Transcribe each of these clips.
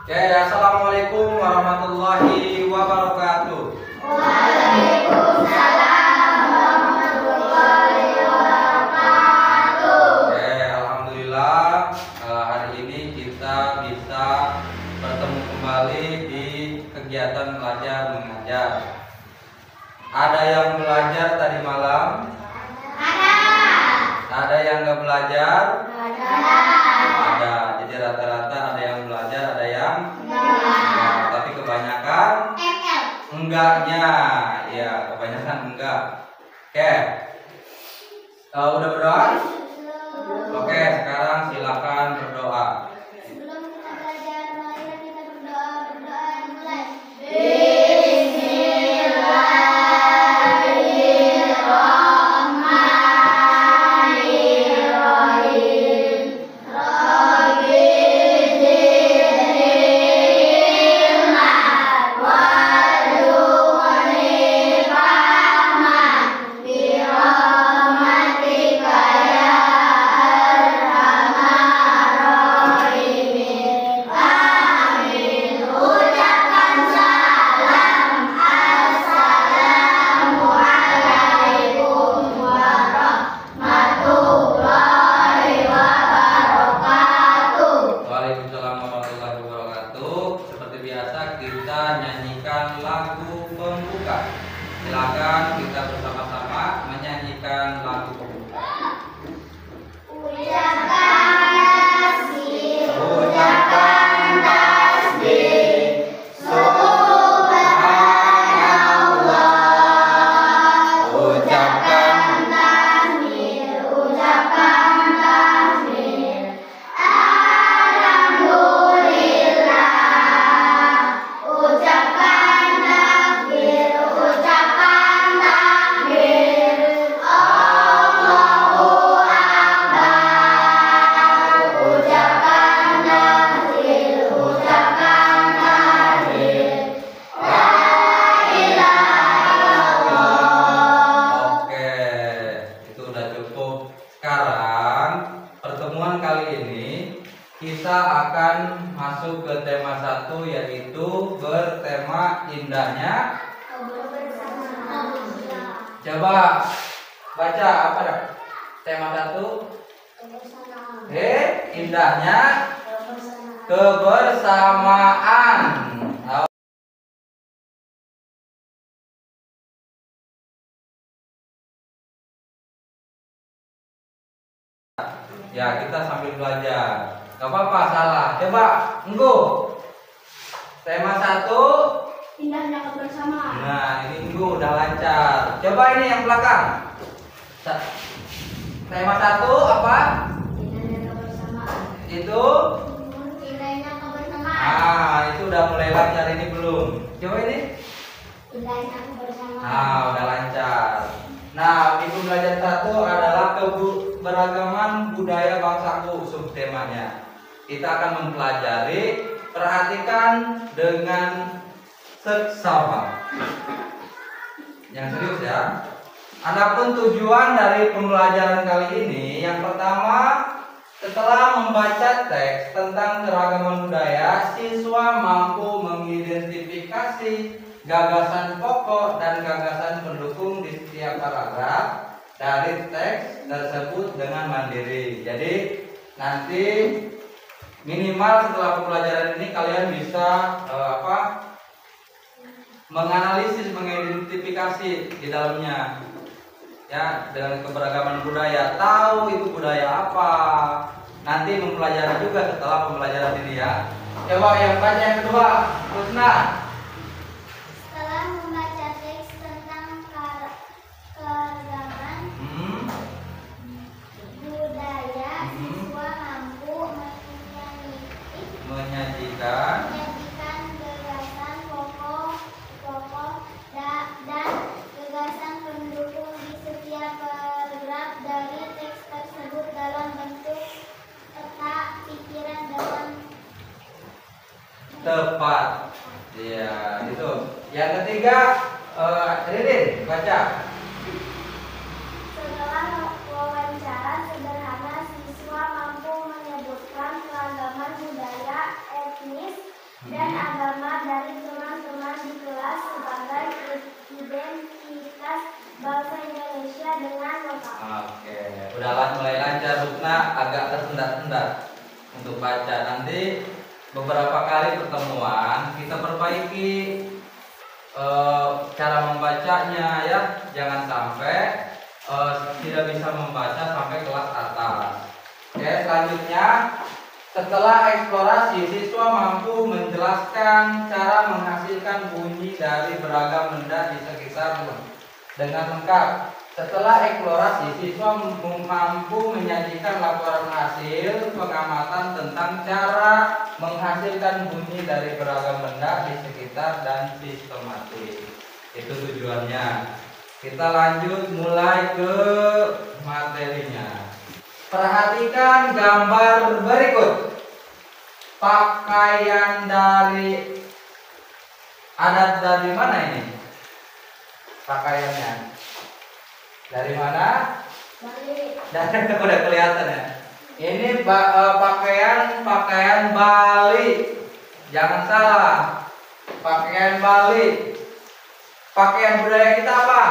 Oke, assalamualaikum warahmatullahi wabarakatuh. Waalaikumsalam warahmatullahi wabarakatuh. Oke, alhamdulillah hari ini kita bisa bertemu kembali di kegiatan belajar mengajar. Ada yang belajar tadi malam? Ada yang nggak belajar? Ada. Jadi rata-rata ada yang belajar, ada yang enggak. Tapi kebanyakan enggaknya. Ya, kebanyakan enggak. Oke. Udah berdoa? Oke, sekarang silakan berdoa. Sebelum kita belajar, marilah kita berdoa yang mulai. Silakan kita bersama-sama menyanyikan lagu pembuka. Ucapkan tasbih, subhanallah. Ucapkan Tasbih, ucapkan tasbih. Alhamdulillah. Ucapkan takbir, ucapkan takbir. Allahu Akbar. Ucapkan takbir, ucapkan takbir. La ilaha illallah. Oke, itu udah cukup. Sekarang pertemuan kali ini kita akan masuk ke tema 1, yaitu bertema indahnya. Coba baca apa dah? Tema 1. Indahnya kebersamaan. Ya, kita sambil belajar. Gak apa-apa salah. Coba, Enggu. Tema 1. Indahnya kebersamaan. Nah, ini Enggu udah lancar. Coba ini yang belakang. Tema 1 apa? Indahnya kebersamaan. Itu. Indahnya kebersamaan. Ah, itu udah mulai lancar, ini belum. Coba ini. Indahnya kebersamaan. Ah, udah lancar. Nah, itu belajar 1 adalah keberagaman budaya bangsaku, subtemanya. Kita akan mempelajari, perhatikan dengan seksama. Yang serius ya. Adapun tujuan dari pembelajaran kali ini, yang pertama, setelah membaca teks tentang keragaman budaya, siswa mampu mengidentifikasi gagasan pokok dan gagasan pendukung di setiap paragraf dari teks tersebut dengan mandiri. Jadi nanti minimal setelah pembelajaran ini kalian bisa menganalisis, mengidentifikasi di dalamnya ya, dengan keberagaman budaya, tahu itu budaya apa. Nanti mempelajari juga setelah pembelajaran ini ya. Coba yang baca yang kedua, Rusna. Setelah membaca teks tentang keragaman budaya, siswa mampu Menyajikan gagasan pokok dan gagasan pendukung di setiap paragraf dari teks tersebut dalam bentuk peta pikiran dalam tepat. Ya, itu. Yang ketiga, Ridin, baca. Setelah wawancara sederhana, siswa mampu menyebutkan keragaman budaya etnis Udah mulai lancar, Rukna agak tersendat-sendat untuk baca. Nanti beberapa kali pertemuan kita perbaiki cara membacanya ya. Jangan sampai tidak bisa membaca sampai kelas atas. Oke, selanjutnya setelah eksplorasi, siswa mampu menjelaskan cara menghasilkan bunyi dari beragam benda di sekitar dengan lengkap. Setelah eksplorasi, siswa mampu menyajikan laporan hasil pengamatan tentang cara menghasilkan bunyi dari beragam benda di sekitar dan sistematis. Itu tujuannya. Kita lanjut mulai ke materinya. Perhatikan gambar berikut. Pakaian dari adat dari mana ini? Pakaiannya dari mana? Bali. Dan udah kelihatan ya. Ini pakaian Bali. Jangan salah. Pakaian Bali. Pakaian budaya kita apa?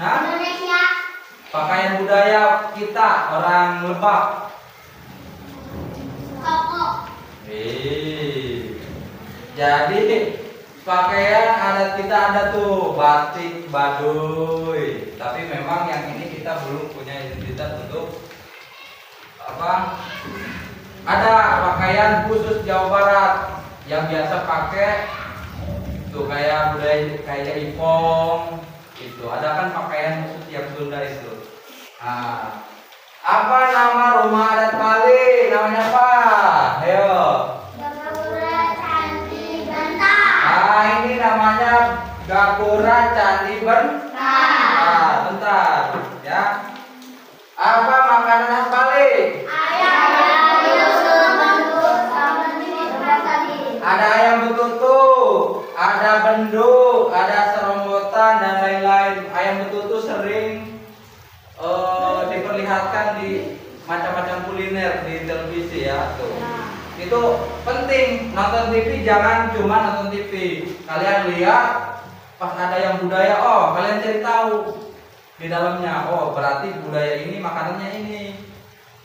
Hah? Indonesia. Pakaian budaya kita orang Lebak. Koko. Jadi pakaian adat kita ada tuh batik Baduy. Tapi memang yang ini kita belum punya identitas untuk apa? Ada pakaian khusus Jawa Barat yang biasa pakai tuh kayak budaya kayak ipong itu. Ada kan pakaian khusus yang Sunda itu. Nah, apa nama rumah adat Bali? Namanya apa? Ayo. Gapura Candi Bantah. Nah, ini namanya Gapura Candi Bantah. Nah, bentar ya. Apa makanan khas Bali? Ayam betutu bambu sama jenis tadi. Ada ayam betutu, ada benduk, ada serombotan dan lain-lain. Ayam betutu sering diperlihatkan di macam-macam kuliner di televisi ya tuh. Itu penting, nonton TV jangan cuma nonton TV. Kalian lihat pas ada yang budaya, oh kalian cari tahu di dalamnya. Oh berarti budaya ini makanannya ini,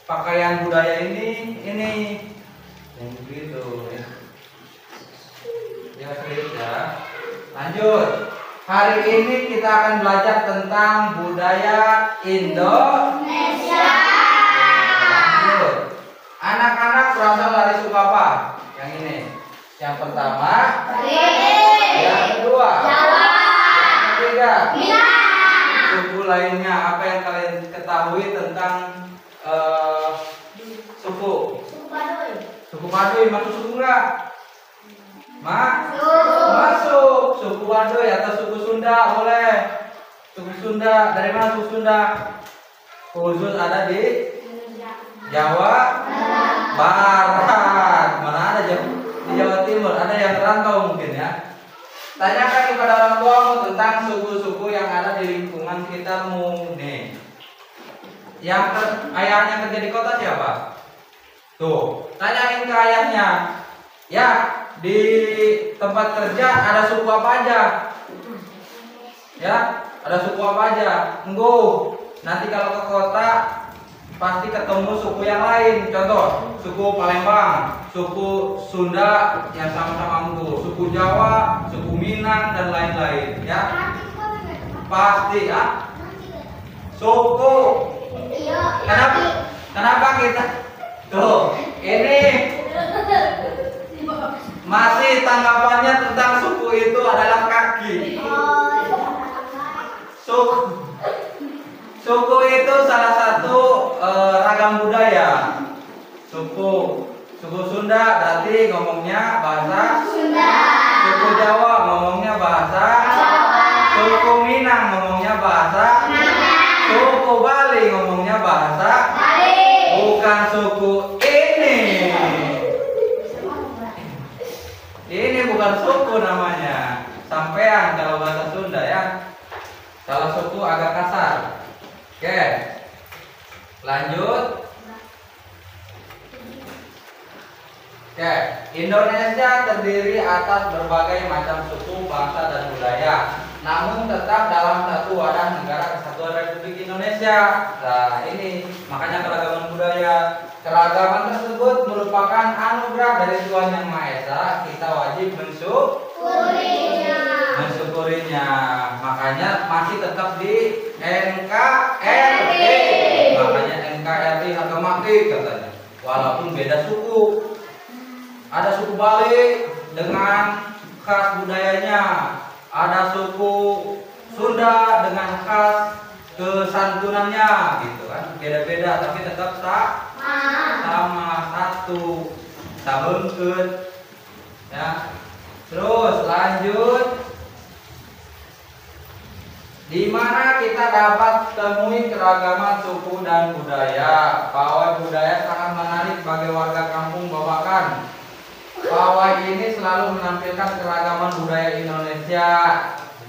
pakaian budaya ini, yang begitu. Ya serius ya. Lanjut. Hari ini kita akan belajar tentang budaya Indonesia. Lanjut. Anak-anak berasal dari suku apa? Yang ini. Yang pertama. Yang kedua. Jawa. Yang ketiga. Minang. Suku lainnya apa yang kalian ketahui tentang suku? Suku Baduy. Suku Baduy masuk suku enggak? Masuk. Masuk. Suku Baduy atau suku Sunda boleh. Suku Sunda dari mana suku Sunda? Khusus ada di Jawa Barat. Mana ada di Jawa Timur? Ada yang rantau mungkin ya. Tanyakan kepada orang tuamu tentang suku-suku yang ada di lingkungan sekitarmu. Nih. Ayahnya kerja di kota siapa? Tuh, tanyain ke ayahnya. Ya, di tempat kerja ada suku apa aja? Ya, ada suku apa aja? Nanti kalau ke kota pasti ketemu suku yang lain. Contoh, suku Palembang, suku Sunda yang sama-sama Enggo, suku Jawa, suku Minang dan lain-lain. Ya, pasti ya. Suku. Kenapa kita? Tuh, ini masih tanggapannya tentang suku itu adalah kaki. Suku itu salah satu ragam budaya. Suku Sunda berarti ngomongnya bahasa Sunda. Suku Jawa ngomongnya bahasa Jawa. Suku Minang ngomongnya bahasa Minang. Suku Bali ngomongnya bahasa Bali. bukan suku ini. Ini bukan suku namanya. Sampean kalau bahasa Sunda ya. Kalau suku agak kasar. Oke. Lanjut. Oke, Indonesia terdiri atas berbagai macam suku, bangsa dan budaya namun tetap dalam satu wadah negara kesatuan Republik Indonesia. Nah, ini makanya keragaman budaya. Keragaman tersebut merupakan anugerah dari Tuhan Yang Maha Esa. Kita wajib mensyukurinya. Makanya masih tetap di NKRI. Makanya NKRI harga mati katanya. Walaupun beda suku. Ada suku Bali dengan khas budayanya. Ada suku Sunda dengan khas kesantunannya gitu kan. Beda-beda tapi tetap sama satu. Sabungkeut. Ya. Terus lanjut. Di mana kita dapat temui keragaman suku dan budaya. Pawai budaya sangat menarik bagi warga kampung Babakan. Pawai ini selalu menampilkan keragaman budaya Indonesia.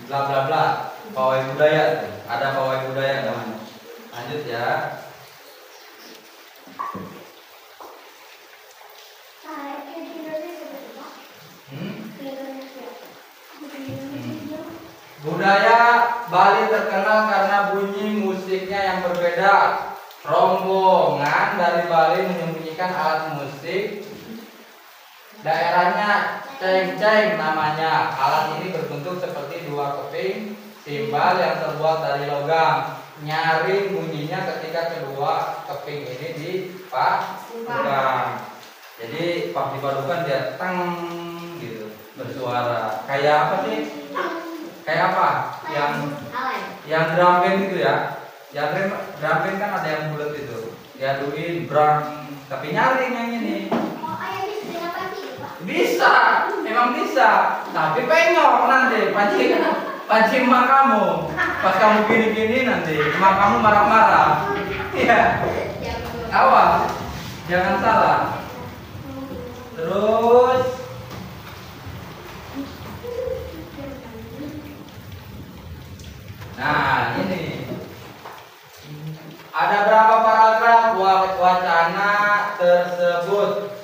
Bla bla bla. Pawai budaya. Ada pawai budaya namanya. Lanjut ya. Budaya Bali terkenal karena bunyi musiknya yang berbeda. Rombongan dari Bali menyembunyikan alat musik. Daerahnya ceng-ceng namanya. Alat ini berbentuk seperti dua keping timbal yang terbuat dari logam. Nyaring bunyinya ketika kedua keping ini dipadukan. Jadi pas dipadukan dia teng gitu bersuara. Kayak apa sih? Kayak apa? Yang drum band gitu ya. Yang drum band kan ada yang bulat itu. Diaduin brang, tapi nyaring yang ini. Bisa, memang bisa. Tapi penyok nanti pancing emak kamu. Pas kamu gini-gini nanti emak kamu marah-marah. Iya. Awas, jangan salah. Terus nah ini ada berapa paragraf wacana tersebut?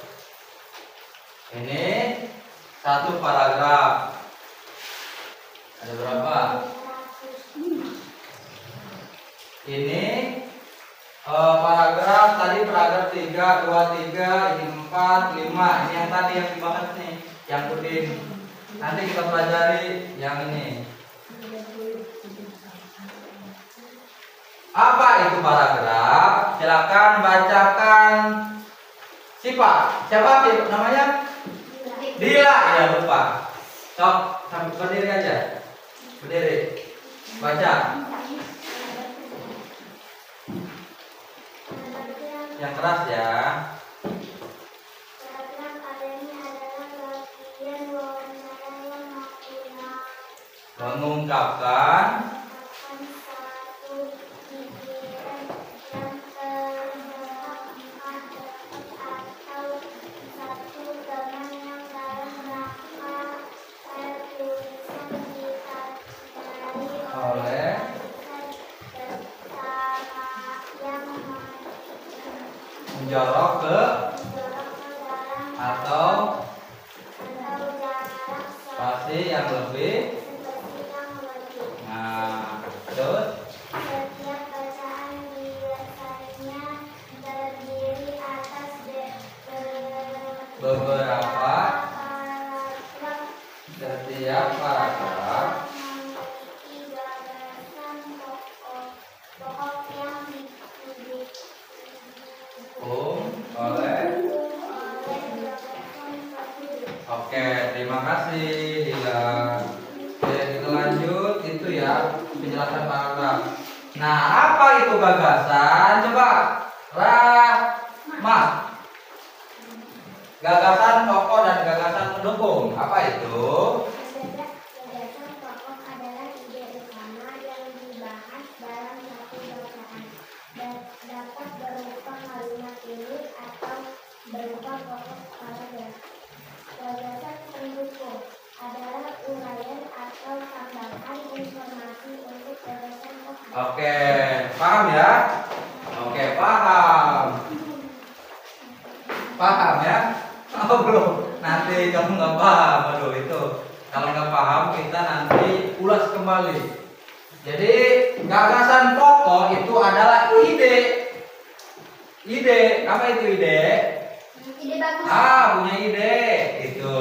Ini satu paragraf. Ada berapa? Ini paragraf tadi paragraf 3, 2, 3, ini 4, 5. Ini yang tadi yang dibahas nih, yang puding. Nanti kita pelajari yang ini. Apa itu paragraf? Silakan bacakan. Siapa sih namanya? Dila, ya lupa. Sok, sambil berdiri aja. Berdiri. Baca. Yang keras ya. Mengungkapkan menjorok ke atau spasi yang lebih. Nah, terus setiap bacaan biasanya terdiri atas beberapa setiap paragraf memiliki gagasan pokok yang didukung oleh. Oke, terima kasih Dila. Oke, kita lanjut itu ya penjelasan paragraf. Nah, apa itu gagasan? Coba Rahmat. Gagasan pokok dan gagasan pendukung. Apa itu? Gagasan pokok adalah ide utama yang dibahas dalam satu bacaan. Dapat berupa kalimat ini atau berupa pokok paragraf. Gagasan pendukung adalah uraian atau tambahan informasi untuk gagasan pokok. Oke, paham ya? Oke, paham. Paham ya? Oh belum. Nanti kamu nggak paham, aduh itu Kalau nggak paham kita nanti ulas kembali. Jadi gagasan pokok itu adalah ide. Ide, apa itu ide? Ide bagus. Punya ide itu.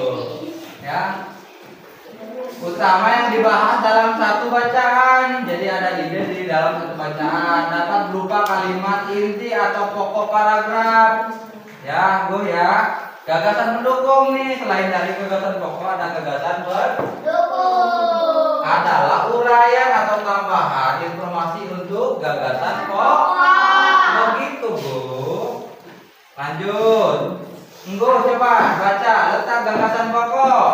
Ya. Utama yang dibahas dalam satu bacaan. Jadi ada ide di dalam satu bacaan. Dapat berupa kalimat inti atau pokok paragraf. Ya, Gue ya. Gagasan pendukung nih, selain dari gagasan pokok ada gagasan pendukung. Adalah uraian atau tambahan informasi untuk gagasan pokok. Begitu, Bu. Lanjut. Coba baca letak gagasan pokok.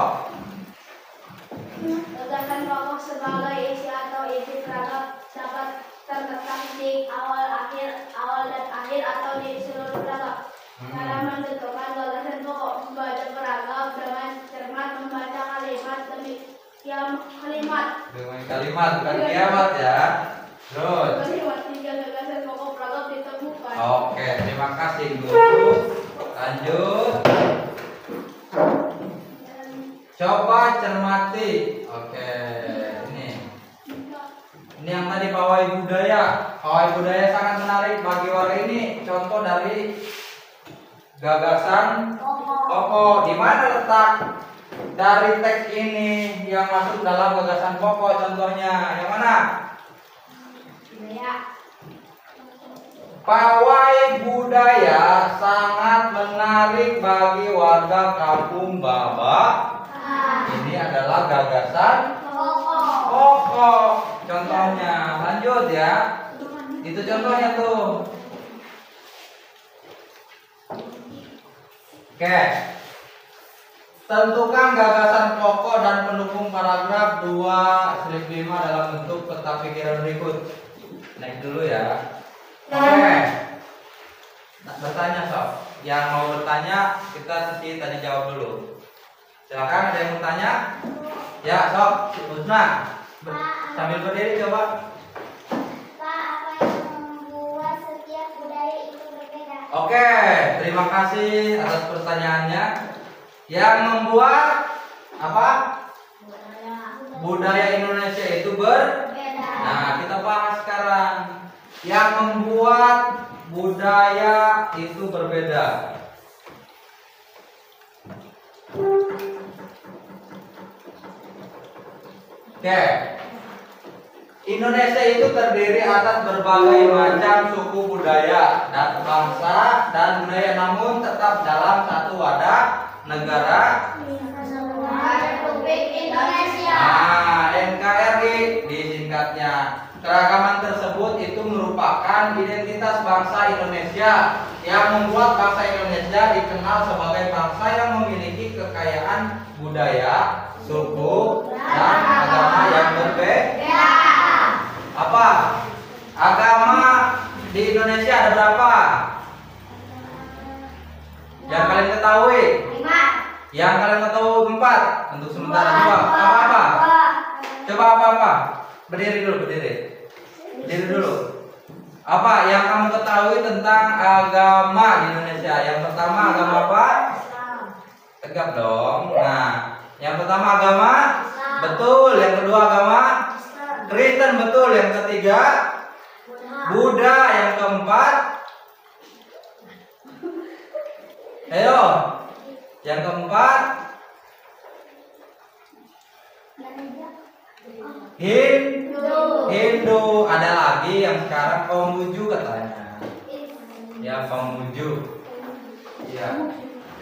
Gagasan pokok sebagai isi atau isi paragraf dapat terletak di awal dan akhir atau di seluruh paragraf. Cara menentukan gagasan pokok: membaca paragraf dengan cermat, membaca kalimat demi kalimat. Dengan kalimat bukan kiamat ya. Terus. Kalimat hingga gagasan pokok paragraf ditemukan. Oke, terima kasih Guru. Lanjut. Coba cermati. Oke, ini yang tadi pawai budaya. Pawai budaya sangat menarik bagi warga ini. Contoh dari gagasan pokok. Di mana letak dari teks ini yang masuk dalam gagasan pokok? Contohnya yang mana? Pawai budaya sangat menarik bagi warga kampung Babak. Ini adalah gagasan pokok. Contohnya, lanjut ya. Itu contohnya tuh. Oke. Tentukan gagasan pokok dan pendukung paragraf 2/5 dalam bentuk peta pikiran berikut. Naik dulu ya. Oke. Bertanya sob. Yang mau bertanya kita sesi tanya jawab dulu. Silakan, ada yang bertanya? Ya sob, Usna. Sambil berdiri coba. Pak, apa yang membuat setiap budaya itu berbeda? Oke, terima kasih atas pertanyaannya. Yang membuat apa? Budaya Indonesia itu berbeda. Nah, kita bahas sekarang. Yang membuat budaya itu berbeda. Oke. Indonesia itu terdiri atas berbagai macam suku budaya dan bangsa dan budaya, namun tetap dalam satu wadah negara Republik Indonesia. NKRI disingkatnya. Keragaman tersebut itu merupakan identitas bangsa Indonesia yang membuat bangsa Indonesia dikenal sebagai bangsa yang memiliki kekayaan budaya, suku, dan agama yang berbeda. Apa? Agama di Indonesia ada berapa? Yang kalian ketahui? 5. Yang kalian ketahui 4. Untuk sementara 2. Apa-apa? Coba apa-apa? Berdiri dulu, berdiri. Berdiri dulu. Apa yang kamu ketahui tentang agama di Indonesia? Yang pertama agama apa? Tegap dong. Nah, yang pertama agama? Betul. Yang kedua agama? Kristen, betul. Yang ketiga Buddha. Yang keempat, ayo, yang keempat Hindu. Ada lagi yang sekarang Konghucu katanya. Ya, Konghucu. Ya.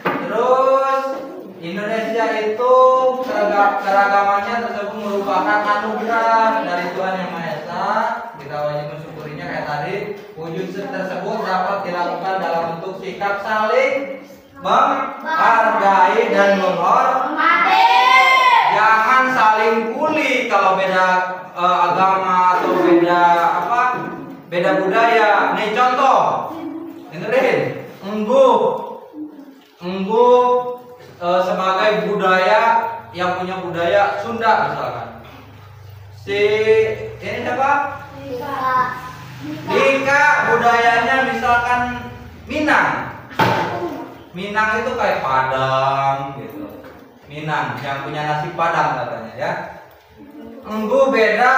Terus Indonesia itu keragamannya tersebut merupakan anugerah dari Tuhan Yang Maha Esa. Kita wajib mensyukurinya kayak tadi. Wujud tersebut dapat dilakukan dalam bentuk sikap saling menghargai dan menghormati. Jangan saling bully kalau beda agama atau beda apa? Beda budaya. Nih contoh. Dengerin. Enggu sebagai budaya yang punya budaya Sunda misalkan. Si ini siapa? Dika budayanya misalkan Minang. Minang itu kayak Padang gitu. Minang yang punya nasi Padang katanya ya. Enggu beda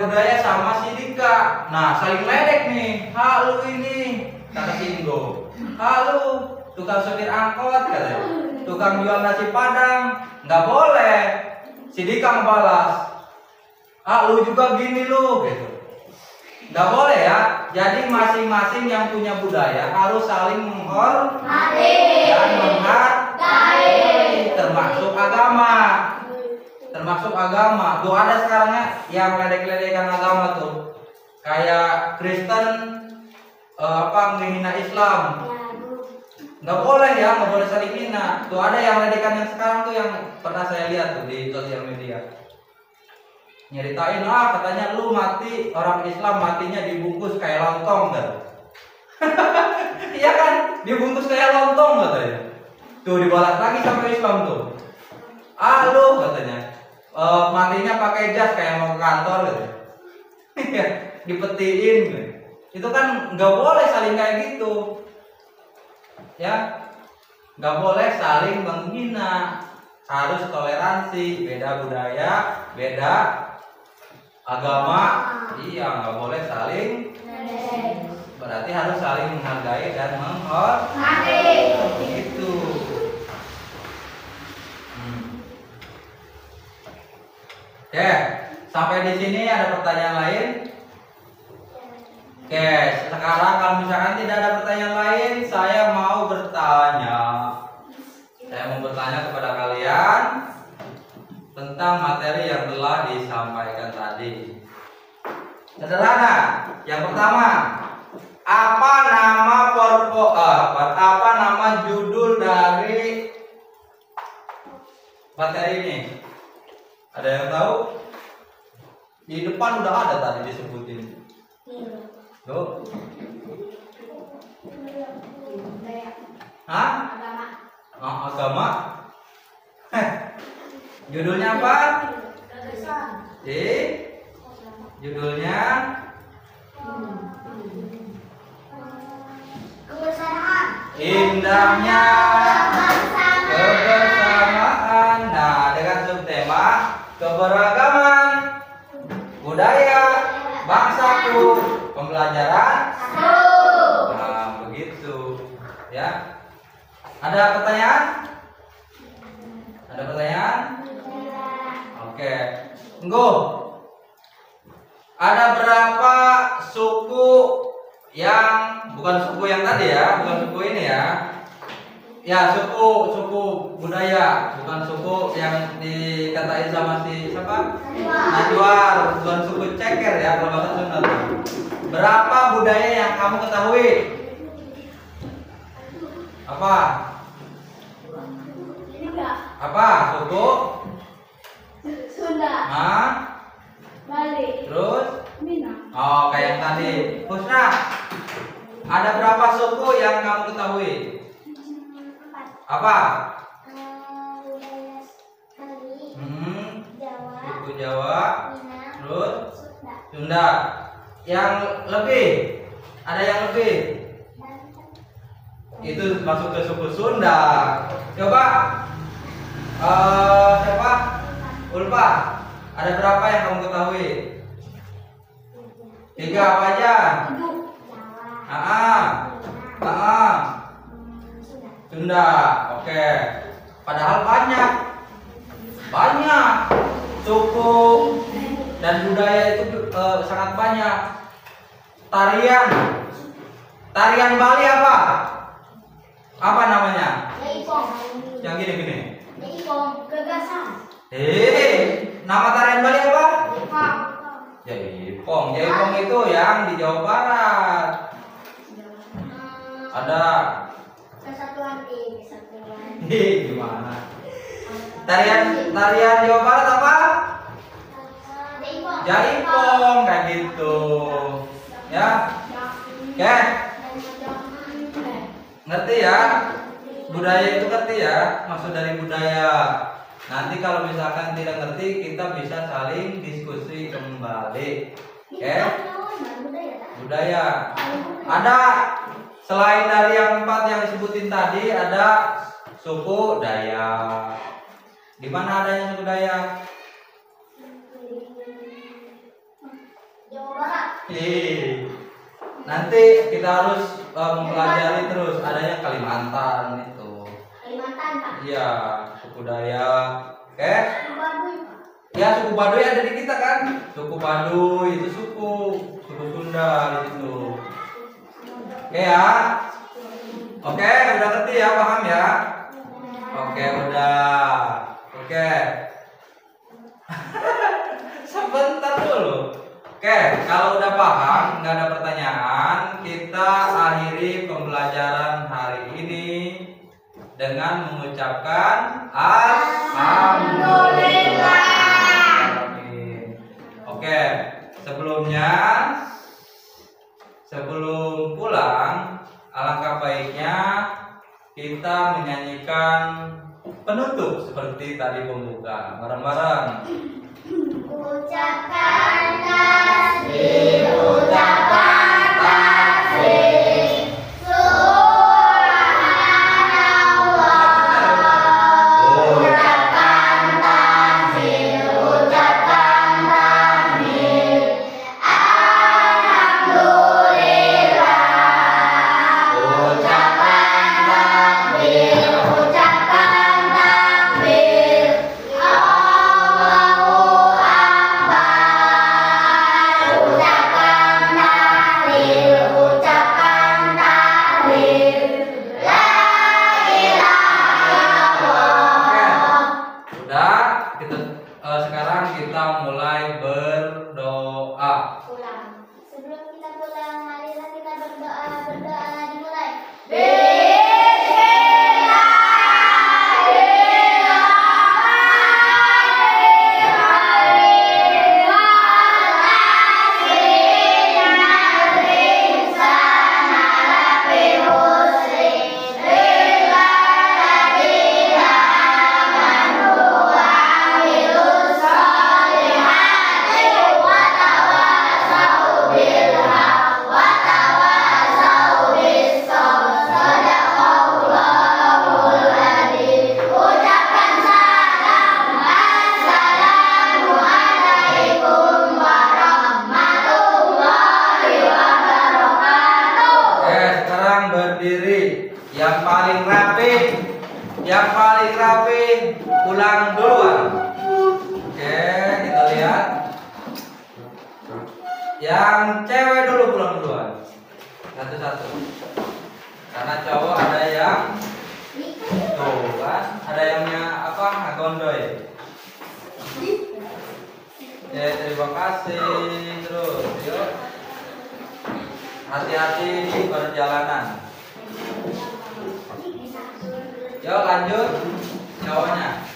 budaya sama si Dika. Nah, saling ledek nih. Halu ini kata si Inggo. Halu tukang supir angkot katanya. Tukang jual nasi Padang. Nggak boleh. Si Dika ngebalas. Lu juga gini lu gitu. Nggak boleh ya. Jadi masing-masing yang punya budaya harus saling menghormati dan menghargai, termasuk agama. Termasuk agama. Tuh ada sekarangnya yang ledek-ledekan agama tuh. Kayak Kristen menghina Islam. Nggak boleh ya, nggak boleh saling hina. Tuh ada yang ledekan yang sekarang tuh yang pernah saya lihat tuh di sosial media. Nyeritain katanya lu mati, orang Islam matinya dibungkus kayak lontong kan. Iya kan, dibungkus kayak lontong katanya. Tuh dibalas lagi sama Islam tuh. Lu katanya matinya pakai jas kayak mau ke kantor gitu. Dipetiin gitu. Itu kan nggak boleh saling kayak gitu. Ya, nggak boleh saling menghina. Harus toleransi, beda budaya, beda agama. Iya, nggak boleh saling. Berarti harus saling menghargai dan menghormati. Itu. Oke, sampai di sini ada pertanyaan lain? Oke, sekarang kalau misalkan tidak ada pertanyaan lain, saya mau bertanya. Saya mau bertanya kepada kalian tentang materi yang telah disampaikan tadi. Sederhana. Yang pertama, apa nama judul dari materi ini? Ada yang tahu? Di depan udah ada tadi disebutin. Tuh. Hah? Agama. Judulnya apa? Judulnya Kebersamaan. Indahnya kebersamaan. Nah, dengan subtema keberagaman budaya bangsaku, pembelajaran. Nah, begitu ya. Ada pertanyaan? Ada pertanyaan? Oke. Enggo. Ada berapa suku yang bukan suku yang tadi ya, bukan suku ini ya. Ya, suku budaya, bukan suku yang dikatain sama si siapa? Najwa, bukan suku ceker ya, kalau bahasa Sunda. Berapa budaya yang kamu ketahui? Apa? Apa? Suku? Sunda. Hah? Bali. Terus? Minang. Oh, kayak yang tadi. Husna, ada berapa suku yang kamu ketahui? Apa? Budaya Bali, Jawa, Suku Jawa. Minang, Terus? Sunda. Sunda. Yang lebih? Ada yang lebih? Itu masuk ke suku Sunda. Coba siapa? Ulfa. Ada berapa yang kamu ketahui? 3 apa aja? Sunda. Oke. Padahal banyak suku dan budaya itu sangat banyak. Tarian Bali apa? Apa namanya? Jaipong. Yang gini. Jaipong. Gagasan. Nama tarian Bali apa? Jaipong. Jaipong itu yang di Jawa Barat. Ada. Kesatuan. Gimana? Tarian Jawa Barat apa? Jaipong. Jaipong kayak gitu. Ya. Oke. Ngerti ya? Budaya itu ngerti ya? Maksud dari budaya. Nanti kalau misalkan tidak ngerti, kita bisa saling diskusi kembali. Oke? Budaya. Ada selain dari yang 4 yang disebutin tadi, ada suku Dayak. Di mana adanya suku Dayak? Jawa Barat. Nanti kita harus mempelajari terus adanya Kalimantan itu. Kalimantan, Pak. Iya, suku Dayak. Oke? Baduy, Pak. Ya, suku Baduy ada di kita kan? Suku Baduy itu suku Sunda itu. Oke ya? Oke, udah ngerti ya, paham ya? Oke, udah. Oke. Sebentar dulu. Oke, kalau udah paham, nggak ada pertanyaan, kita akhiri pembelajaran hari ini dengan mengucapkan Alhamdulillah. Oke, sebelum pulang, alangkah baiknya kita menyanyikan penutup seperti tadi pembuka. Bareng-bareng. Ucapkan tasbih, ucapkan tasbih, subhanallah. Ucapkan tasbih, ucapkan tasbih, alhamdulillah. Ucapkan tasbih, ucapkan tasbih, Allahu Akbar. Ucapkan tahlil, ucapkan tahlil, la ilaha illallah. Udah, sekarang kita mulai berdoa. Pulang. Sebelum kita pulang, marilah kita berdoa. Berdoa dimulai. Ucapkan salam, assalamualaikum warahmatullahi wabarakatuh. Oke, sekarang berdiri. Yang paling rapi pulang duluan. Oke, kita lihat. Yang cewek dulu pulang duluan. Satu-satu. Karena cowok ada yang tuh kan, ada yang apa? Gondoy. Ya, terima kasih. Terus, yuk. Hati-hati di perjalanan. Yuk lanjut cowoknya.